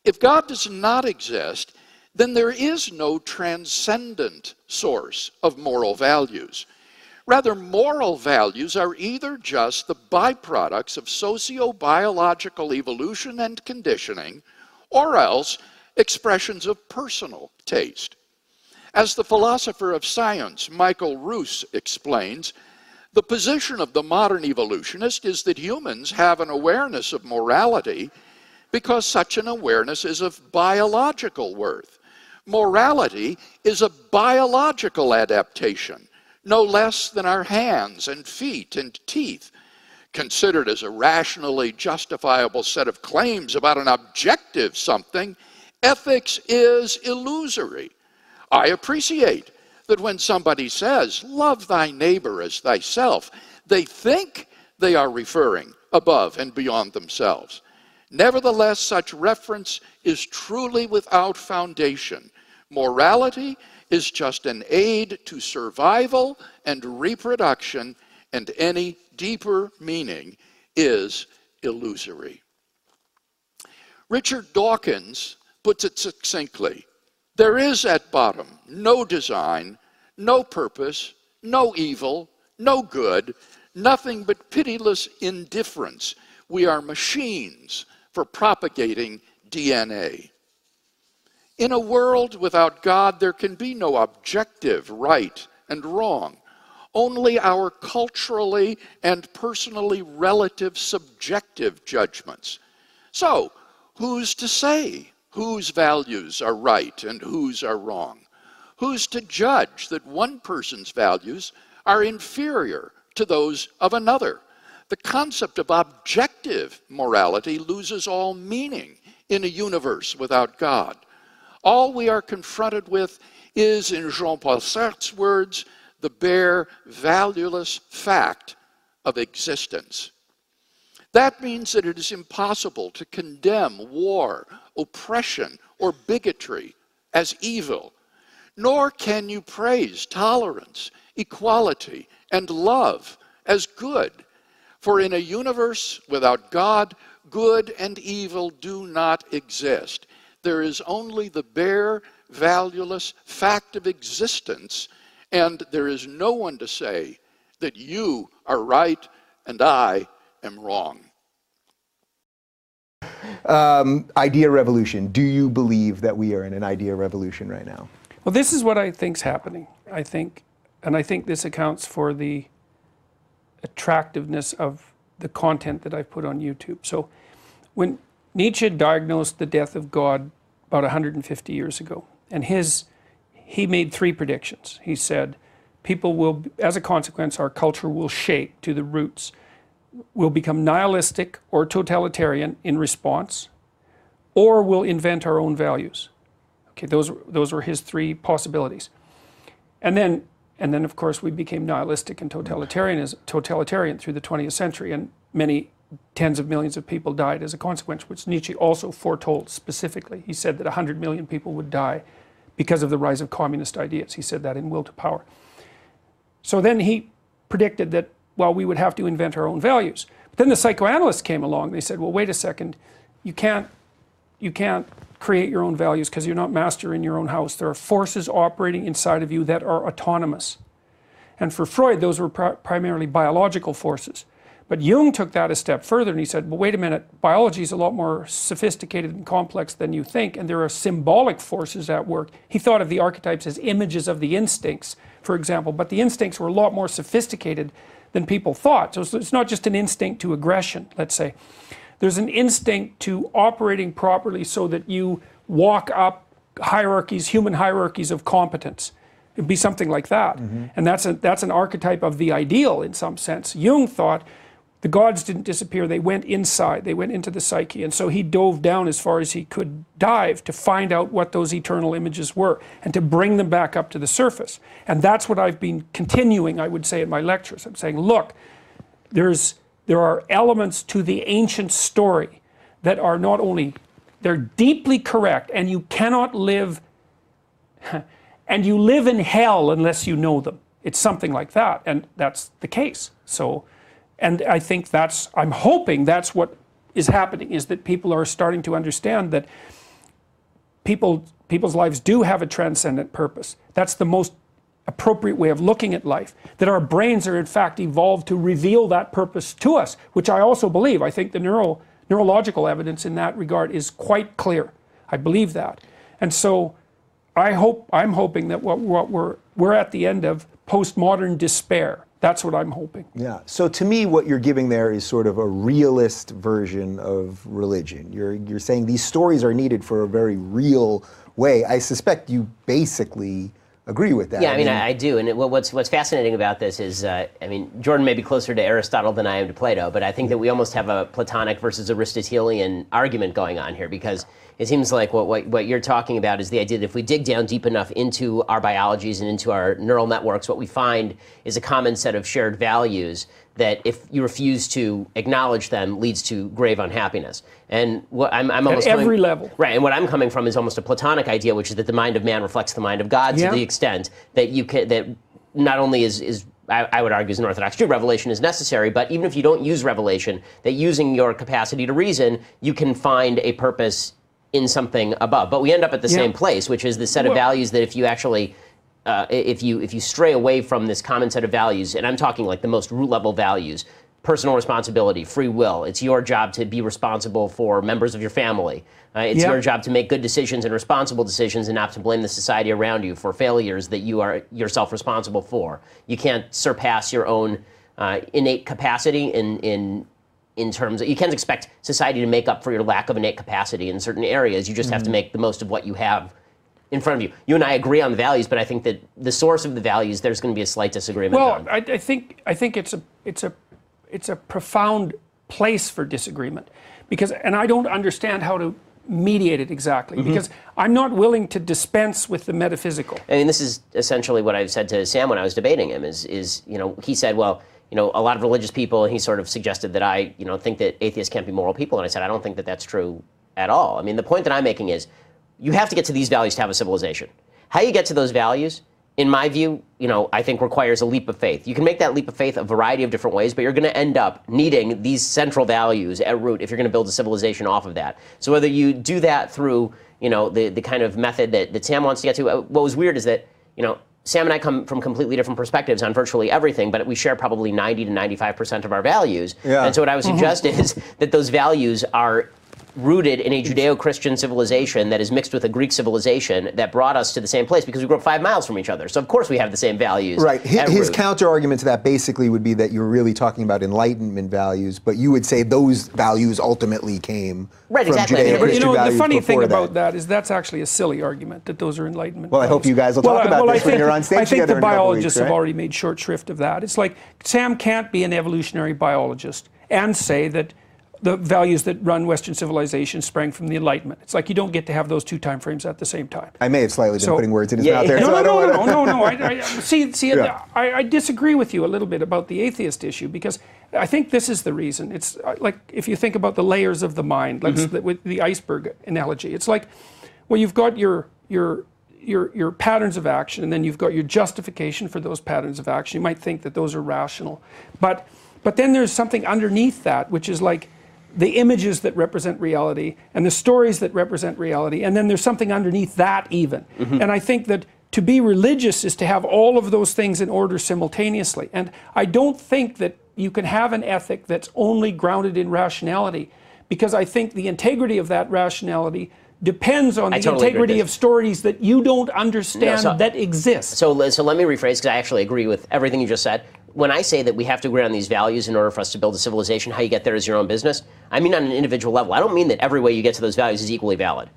If God does not exist, then there is no transcendent source of moral values. Rather, moral values are either just the byproducts of socio-biological evolution and conditioning, or else expressions of personal taste. As the philosopher of science Michael Ruse explains, the position of the modern evolutionist is that humans have an awareness of morality because such an awareness is of biological worth. Morality is a biological adaptation, no less than our hands and feet and teeth. Considered as a rationally justifiable set of claims about an objective something, ethics is illusory. I appreciate that when somebody says, "Love thy neighbor as thyself," they think they are referring above and beyond themselves. Nevertheless, such reference is truly without foundation. Morality is just an aid to survival and reproduction, and any deeper meaning is illusory. Richard Dawkins puts it succinctly: there is at bottom no design, no purpose, no evil, no good, nothing but pitiless indifference. We are machines for propagating DNA. In a world without God, there can be no objective right and wrong, only our culturally and personally relative subjective judgments. So, who's to say whose values are right and whose are wrong? Who's to judge that one person's values are inferior to those of another? The concept of objective morality loses all meaning in a universe without God. All we are confronted with is, in Jean-Paul Sartre's words, the bare, valueless fact of existence. That means that it is impossible to condemn war, oppression, or bigotry as evil, nor can you praise tolerance, equality, and love as good. For in a universe without God, good and evil do not exist. There is only the bare, valueless fact of existence, and there is no one to say that you are right and I am wrong. Idea revolution. Do you believe that we are in an idea revolution right now? Well, this is what I think's happening. I think this accounts for the attractiveness of the content that I've put on YouTube. So when Nietzsche diagnosed the death of God about 150 years ago, and he made three predictions. He said, people will, as a consequence, our culture will shake to the roots, will become nihilistic or totalitarian in response, or will invent our own values. Okay, those were his three possibilities. And then of course we became nihilistic and totalitarian through the 20th century, and many tens of millions of people died as a consequence, which Nietzsche also foretold specifically. He said that 100 million people would die because of the rise of communist ideas. He said that in Will to Power. So then he predicted that, well, we would have to invent our own values. But then the psychoanalysts came along. They said, well, wait a second, you can't create your own values because you're not master in your own house. There are forces operating inside of you that are autonomous. And for Freud, those were primarily biological forces. But Jung took that a step further and he said, well, wait a minute, biology is a lot more sophisticated and complex than you think, and there are symbolic forces at work. He thought of the archetypes as images of the instincts, for example, but the instincts were a lot more sophisticated than people thought. So it's not just an instinct to aggression, let's say. There's an instinct to operating properly so that you walk up hierarchies, human hierarchies of competence. It'd be something like that. Mm-hmm. And that's an archetype of the ideal in some sense. Jung thought the gods didn't disappear, they went inside, they went into the psyche. And so he dove down as far as he could dive to find out what those eternal images were and to bring them back up to the surface. And that's what I've been continuing, I would say, in my lectures. I'm saying, look, there are elements to the ancient story that are not only, they're deeply correct, and you cannot live, and you live in hell unless you know them. It's something like that, and that's the case. So, and I think I'm hoping that's what is happening, is that people are starting to understand that people's lives do have a transcendent purpose. That's the most appropriate way of looking at life, that our brains are in fact evolved to reveal that purpose to us, which I also believe. I think the neurological evidence in that regard is quite clear. I believe that. And so I'm hoping that what we're at the end of postmodern despair. That's what I'm hoping. Yeah. So to me, what you're giving there is sort of a realist version of religion. You're saying these stories are needed for a very real way. I suspect you basically agree with that. Yeah, I mean, I do. And what's fascinating about this is, I mean, Jordan may be closer to Aristotle than I am to Plato, but I think that we almost have a Platonic versus Aristotelian argument going on here, because it seems like what you're talking about is the idea that if we dig down deep enough into our biologies and into our neural networks, what we find is a common set of shared values that, if you refuse to acknowledge them, leads to grave unhappiness. And what I'm almost at every level, right? And what I'm coming from is almost a Platonic idea, which is that the mind of man reflects the mind of God, to the extent that you can, that not only is I would argue, as an Orthodox Jew, revelation is necessary, but even if you don't use revelation, that using your capacity to reason, you can find a purpose in something above. But we end up at the same place, which is the set of values that, if you actually if you stray away from this common set of values, and I'm talking like the most root level values, personal responsibility, free will, it's your job to be responsible for members of your family. It's your job to make good decisions and responsible decisions, and not to blame the society around you for failures that you are yourself responsible for. You can't surpass your own innate capacity in terms of, you can't expect society to make up for your lack of innate capacity in certain areas. You just have to make the most of what you have in front of you. You and I agree on the values, but I think that the source of the values, there's going to be a slight disagreement on. I think it's a profound place for disagreement, because, and I don't understand how to mediate it exactly, because I'm not willing to dispense with the metaphysical. I mean, this is essentially what I said to Sam when I was debating him, is you know, he said, well, you know, a lot of religious people, and he sort of suggested that I, you know, think that atheists can't be moral people, and I said, I don't think that that's true at all. I mean, the point that I'm making is, you have to get to these values to have a civilization. How you get to those values, in my view, you know, I think requires a leap of faith. You can make that leap of faith a variety of different ways, but you're going to end up needing these central values at root if you're going to build a civilization off of that. So whether you do that through, you know, the kind of method that Sam wants to get to, what was weird is that, you know, Sam and I come from completely different perspectives on virtually everything, but we share probably 90 to 95% of our values. Yeah. And so what I would suggest is that those values are rooted in a Judeo-Christian civilization that is mixed with a Greek civilization that brought us to the same place, because we grew up 5 miles from each other. So of course we have the same values. Right. His counter-argument to that basically would be that you're really talking about Enlightenment values, but you would say those values ultimately came from Judeo-Christian but, you know, values. The funny thing that. about that is that's actually a silly argument, that those are Enlightenment Well, values. I hope you guys will talk about this when you're on stage together in a couple I think the biologists weeks, right? have already made short shrift of that. It's like, Sam can't be an evolutionary biologist and say that the values that run Western civilization sprang from the Enlightenment. It's like you don't get to have those two time frames at the same time. I may have slightly been putting words in his mouth there. No. I disagree with you a little bit about the atheist issue, because I think this is the reason. It's like, if you think about the layers of the mind, with the iceberg analogy, it's like, well, you've got your patterns of action, and then you've got your justification for those patterns of action. You might think that those are rational, but then there's something underneath that, which is like the images that represent reality and the stories that represent reality, and then there's something underneath that even. And I think that to be religious is to have all of those things in order simultaneously. And I don't think that you can have an ethic that's only grounded in rationality, because I think the integrity of that rationality depends on the integrity of stories that you don't understand that exist. So let me rephrase, because I actually agree with everything you just said. When I say that we have to agree on these values in order for us to build a civilization, how you get there is your own business, I mean on an individual level. I don't mean that every way you get to those values is equally valid.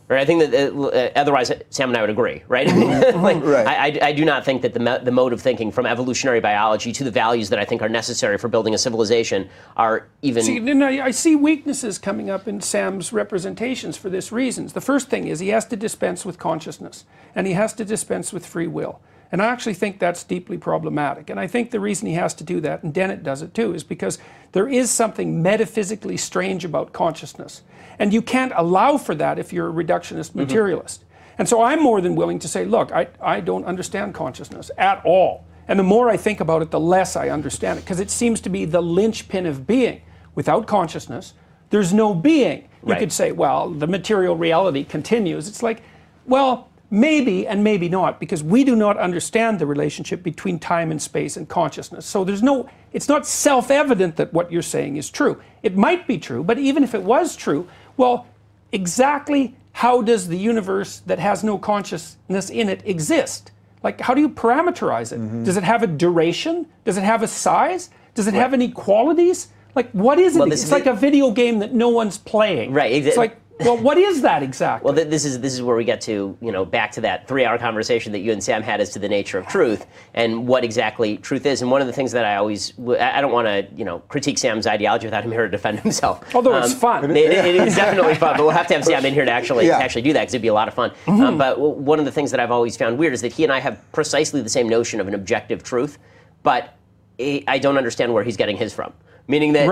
Right? I think that otherwise Sam and I would agree, right? I do not think that the mode of thinking from evolutionary biology to the values that I think are necessary for building a civilization are even... See, I see weaknesses coming up in Sam's representations for this reason. The first thing is he has to dispense with consciousness, and he has to dispense with free will. And I actually think that's deeply problematic. And I think the reason he has to do that, and Dennett does it too, is because there is something metaphysically strange about consciousness. And you can't allow for that if you're a reductionist materialist. And so I'm more than willing to say, look, I don't understand consciousness at all. And the more I think about it, the less I understand it, because it seems to be the linchpin of being. Without consciousness, there's no being. You could say, well, the material reality continues. It's like, well, maybe and maybe not, because we do not understand the relationship between time and space and consciousness. So it's not self-evident that what you're saying is true. It might be true, but even if it was true, well, exactly how does the universe that has no consciousness in it exist? Like, how do you parameterize it? Does it have a duration? Does it have a size? Does it have any qualities? Like, what is it? Well, it's like a video game that no one's playing. Right. It's like, well, what is that exactly? Well, this is where we get to, back to that 3-hour conversation that you and Sam had as to the nature of truth and what exactly truth is. And one of the things that I don't want to, critique Sam's ideology without him here to defend himself. Although it's fun. It is definitely fun, but we'll have to have Sam in here to actually do that, because it'd be a lot of fun. But one of the things that I've always found weird is that he and I have precisely the same notion of an objective truth, but I don't understand where he's getting his from. Meaning that,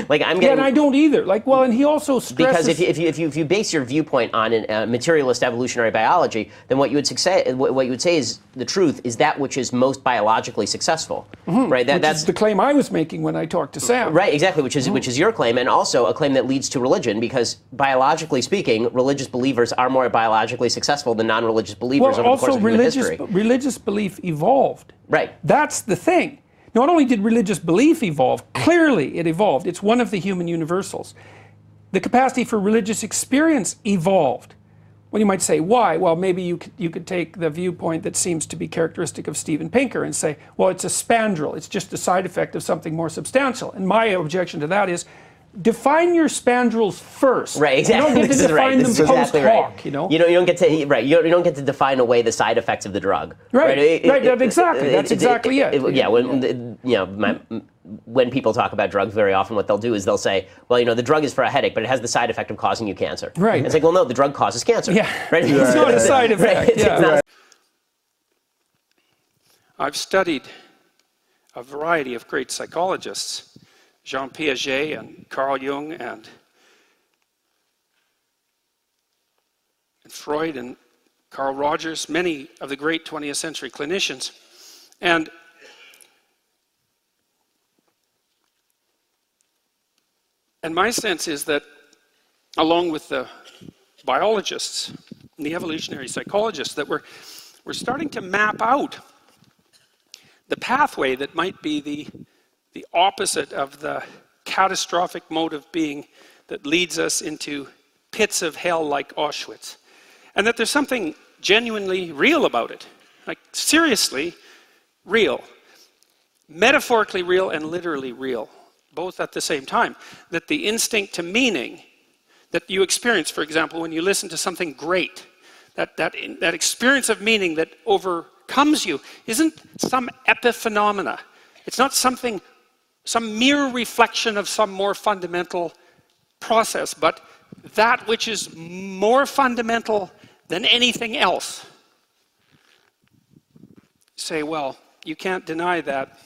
like, I'm getting. Yeah, and I don't either. Like, well, and he also stresses. Because if you base your viewpoint on materialist evolutionary biology, then what you would say is the truth is that which is most biologically successful, right? That's the claim I was making when I talked to Sam. Right, exactly, which is your claim, and also a claim that leads to religion, because biologically speaking, religious believers are more biologically successful than non-religious believers over the course of human history. Religious belief evolved. Right. That's the thing. Not only did religious belief evolve, clearly it evolved. It's one of the human universals. The capacity for religious experience evolved. Well, you might say, why? Well, maybe you could take the viewpoint that seems to be characteristic of Steven Pinker and say, well, it's a spandrel. It's just a side effect of something more substantial. And my objection to that is, define your spandrels first. Right, exactly. You don't get to define them post hoc, You don't get to you don't get to define away the side effects of the drug. Right. Exactly. That's exactly it. Yeah. When people talk about drugs, very often what they'll do is they'll say, well, the drug is for a headache, but it has the side effect of causing you cancer. Right. And it's like, well, no, the drug causes cancer. Yeah. Right. It's not a side effect. Right. Yeah. I've studied a variety of great psychologists. Jean Piaget and Carl Jung and Freud and Carl Rogers, many of the great 20th century clinicians. And my sense is that, along with the biologists and the evolutionary psychologists, that we're starting to map out the pathway that might be the opposite of the catastrophic mode of being that leads us into pits of hell like Auschwitz. And that there's something genuinely real about it. Like, seriously real. Metaphorically real and literally real, both at the same time. That the instinct to meaning that you experience, for example, when you listen to something great, that experience of meaning that overcomes you, isn't some epiphenomena. It's not some mere reflection of some more fundamental process, but that which is more fundamental than anything else. Say, well, you can't deny that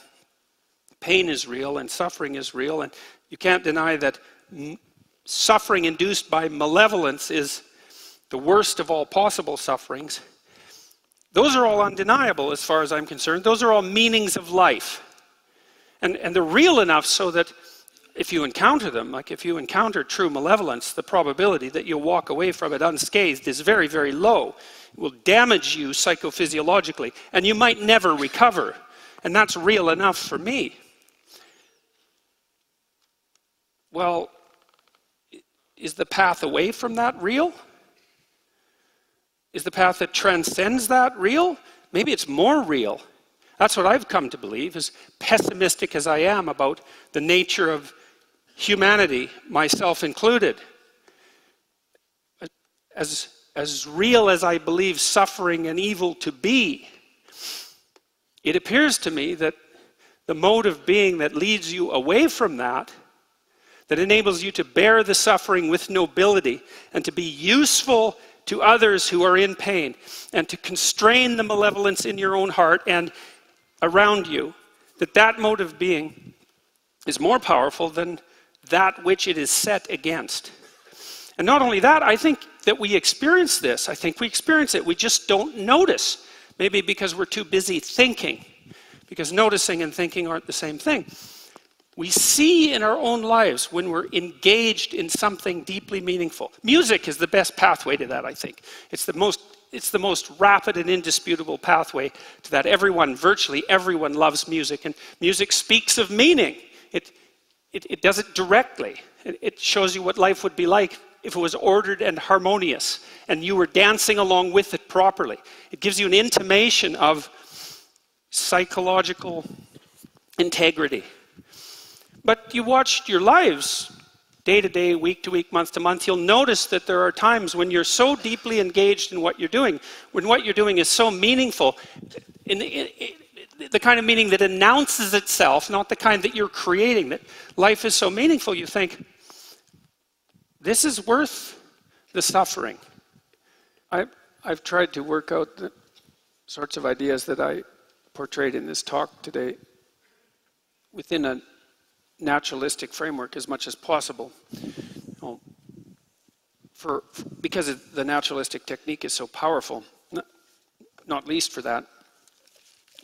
pain is real and suffering is real, and you can't deny that suffering induced by malevolence is the worst of all possible sufferings. Those are all undeniable as far as I'm concerned. Those are all meanings of life. And they're real enough so that if you encounter them, like if you encounter true malevolence, the probability that you'll walk away from it unscathed is very, very low. It will damage you psychophysiologically, and you might never recover. And that's real enough for me. Well, is the path away from that real? Is the path that transcends that real? Maybe it's more real. That's what I've come to believe, as pessimistic as I am about the nature of humanity, myself included. As real as I believe suffering and evil to be, it appears to me that the mode of being that leads you away from that enables you to bear the suffering with nobility and to be useful to others who are in pain and to constrain the malevolence in your own heart and around you, that mode of being is more powerful than that which it is set against. And not only that, I think that we experience this. I think we experience it. We just don't notice. Maybe because we're too busy thinking. Because noticing and thinking aren't the same thing. We see in our own lives when we're engaged in something deeply meaningful. Music is the best pathway to that, I think. It's the most rapid and indisputable pathway to that. Virtually everyone loves music, and music speaks of meaning. It does it directly. It shows you what life would be like if it was ordered and harmonious, and you were dancing along with it properly. It gives you an intimation of psychological integrity. But you watched your lives, day to day, week to week, month to month, you'll notice that there are times when you're so deeply engaged in what you're doing, when what you're doing is so meaningful, the kind of meaning that announces itself, not the kind that you're creating, that life is so meaningful, you think, this is worth the suffering. I've tried to work out the sorts of ideas that I portrayed in this talk today within a naturalistic framework as much as possible. Because the naturalistic technique is so powerful, not least for that,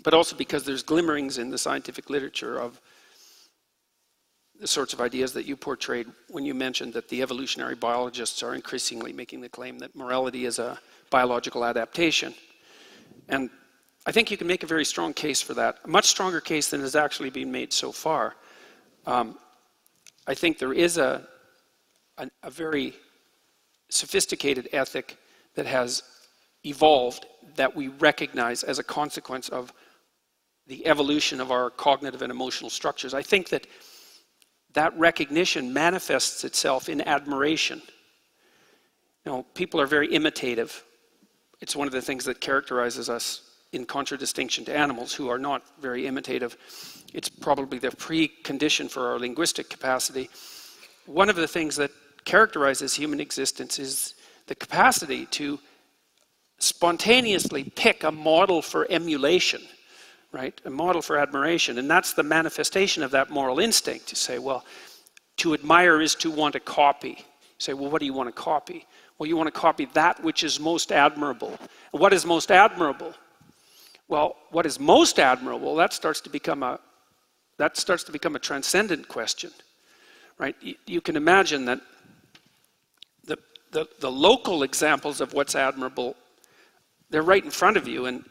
but also because there's glimmerings in the scientific literature of the sorts of ideas that you portrayed when you mentioned that the evolutionary biologists are increasingly making the claim that morality is a biological adaptation. And I think you can make a very strong case for that, a much stronger case than has actually been made so far. I think there is a very sophisticated ethic that has evolved that we recognize as a consequence of the evolution of our cognitive and emotional structures. I think that recognition manifests itself in admiration. People are very imitative. It's one of the things that characterizes us in contradistinction to animals who are not very imitative. It's probably the precondition for our linguistic capacity. One of the things that characterizes human existence is the capacity to spontaneously pick a model for emulation, right? A model for admiration. And that's the manifestation of that moral instinct. You say, well, to admire is to want to copy. You say, well, what do you want to copy? Well, you want to copy that which is most admirable. And what is most admirable? Well, what is most admirable, that starts to become a transcendent question, right? You can imagine that the local examples of what's admirable, they're right in front of you and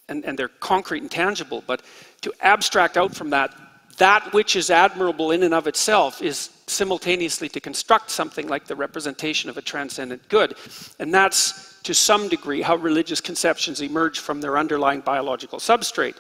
they're concrete and tangible, but to abstract out from that which is admirable in and of itself is simultaneously to construct something like the representation of a transcendent good. And that's, to some degree, how religious conceptions emerge from their underlying biological substrate.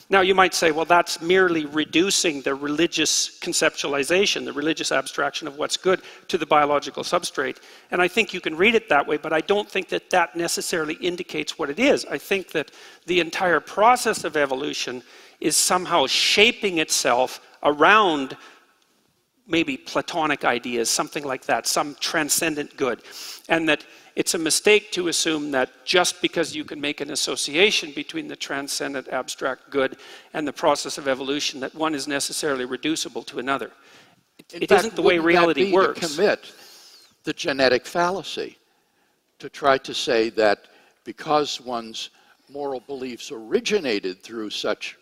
Now, you might say, well, that's merely reducing the religious conceptualization, the religious abstraction of what's good, to the biological substrate. And I think you can read it that way, but I don't think that that necessarily indicates what it is. I think that the entire process of evolution is somehow shaping itself around maybe Platonic ideas, something like that, some transcendent good. And that it's a mistake to assume that just because you can make an association between the transcendent abstract good and the process of evolution, that one is necessarily reducible to another. It isn't the way reality works. To commit the genetic fallacy, to try to say that because one's moral beliefs originated through such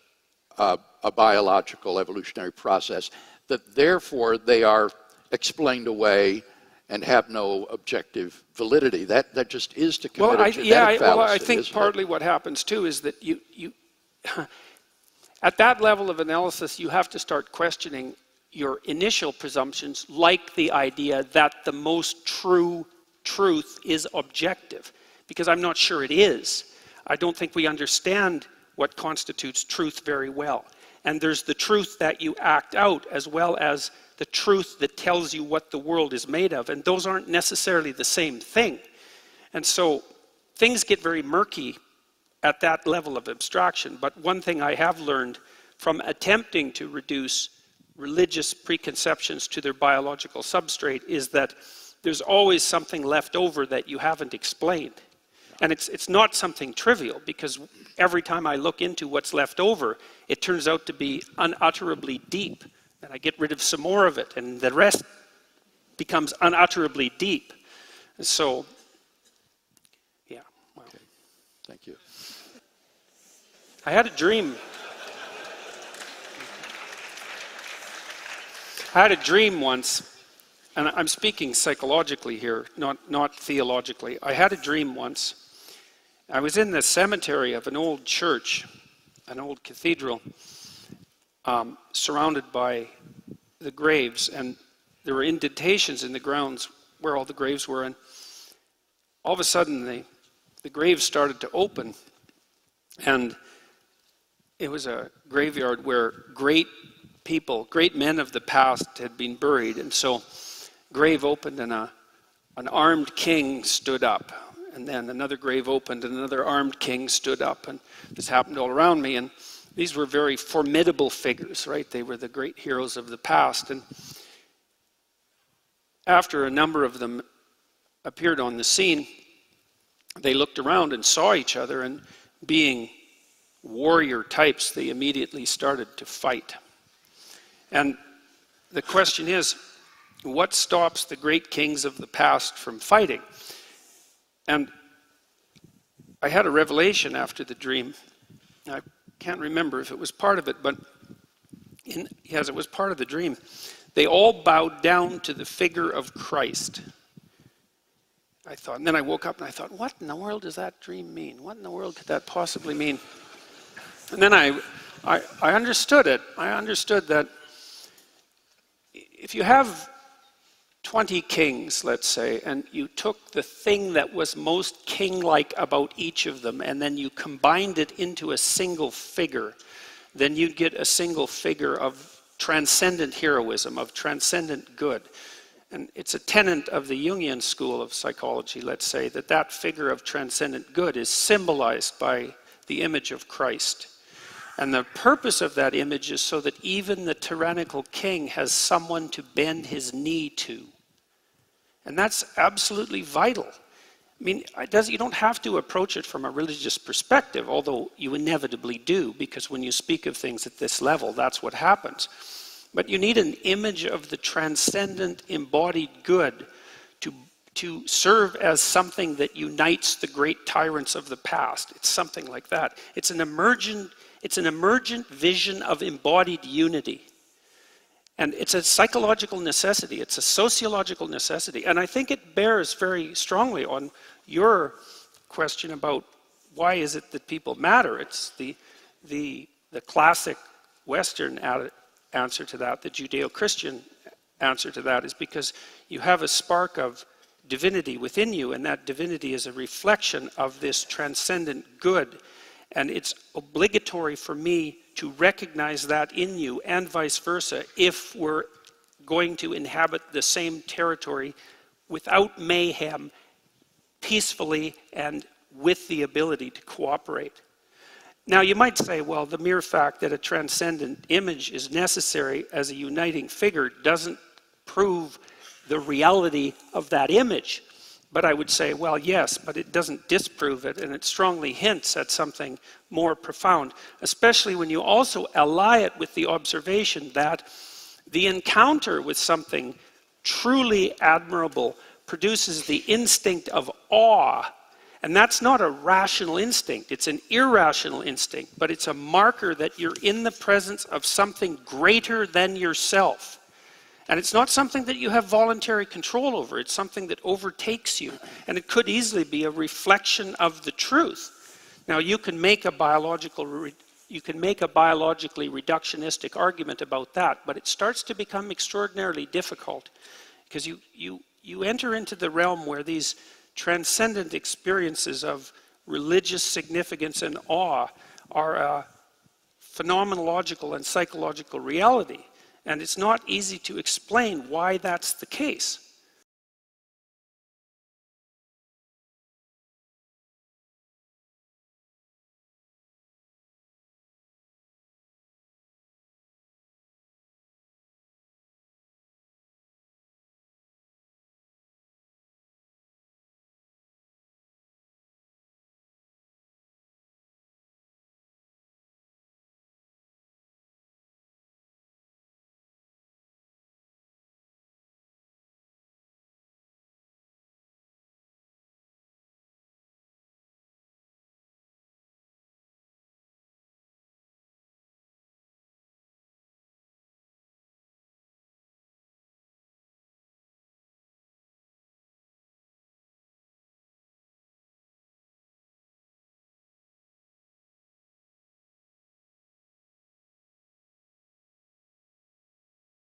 a biological evolutionary process, that therefore they are explained away and have no objective validity. That just is to commit a genetic fallacy. I think partly what happens too is that you at that level of analysis, you have to start questioning your initial presumptions, like the idea that the most true truth is objective, because I'm not sure it is. I don't think we understand what constitutes truth very well. And there's the truth that you act out, as well as the truth that tells you what the world is made of. And those aren't necessarily the same thing. And so things get very murky at that level of abstraction. But one thing I have learned from attempting to reduce religious preconceptions to their biological substrate is that there's always something left over that you haven't explained. And it's not something trivial, because every time I look into what's left over, it turns out to be unutterably deep. And I get rid of some more of it, and the rest becomes unutterably deep. And so, yeah. Well, okay. Thank you. I had a dream. I had a dream once, and I'm speaking psychologically here, not theologically. I had a dream once. I was in the cemetery of an old church, an old cathedral, surrounded by the graves, and there were indentations in the grounds where all the graves were, and all of a sudden the graves started to open, and it was a graveyard where great people, great men of the past had been buried, and so grave opened and an armed king stood up, and then another grave opened and another armed king stood up, and this happened all around me, and these were very formidable figures, right? They were the great heroes of the past, and after a number of them appeared on the scene, they looked around and saw each other, and being warrior types, they immediately started to fight. And the question is, what stops the great kings of the past from fighting? And I had a revelation after the dream. I can't remember if it was part of it, but yes, it was part of the dream. They all bowed down to the figure of Christ. I thought, and then I woke up and I thought, what in the world does that dream mean? What in the world could that possibly mean? And then I understood it. I understood that if you have 20 kings, let's say, and you took the thing that was most king-like about each of them, and then you combined it into a single figure, then you'd get a single figure of transcendent heroism, of transcendent good. And it's a tenet of the Jungian school of psychology, let's say, that figure of transcendent good is symbolized by the image of Christ. And the purpose of that image is so that even the tyrannical king has someone to bend his knee to. And that's absolutely vital. I mean, you don't have to approach it from a religious perspective, although you inevitably do, because when you speak of things at this level, that's what happens. But you need an image of the transcendent embodied good to serve as something that unites the great tyrants of the past. It's something like that. It's an emergent vision of embodied unity. And it's a psychological necessity. It's a sociological necessity. And I think it bears very strongly on your question about why is it that people matter. It's the classic Western answer to that, the Judeo-Christian answer to that, is because you have a spark of divinity within you, and that divinity is a reflection of this transcendent good. And it's obligatory for me to recognize that in you, and vice versa, if we're going to inhabit the same territory without mayhem, peacefully, and with the ability to cooperate. Now, you might say, well, the mere fact that a transcendent image is necessary as a uniting figure doesn't prove the reality of that image. But I would say, well, yes, but it doesn't disprove it, and it strongly hints at something more profound, especially when you also ally it with the observation that the encounter with something truly admirable produces the instinct of awe. And that's not a rational instinct, it's an irrational instinct, but it's a marker that you're in the presence of something greater than yourself. And it's not something that you have voluntary control over, it's something that overtakes you. And it could easily be a reflection of the truth. Now, you can make a biologically reductionistic argument about that, but it starts to become extraordinarily difficult, because you enter into the realm where these transcendent experiences of religious significance and awe are a phenomenological and psychological reality. And it's not easy to explain why that's the case.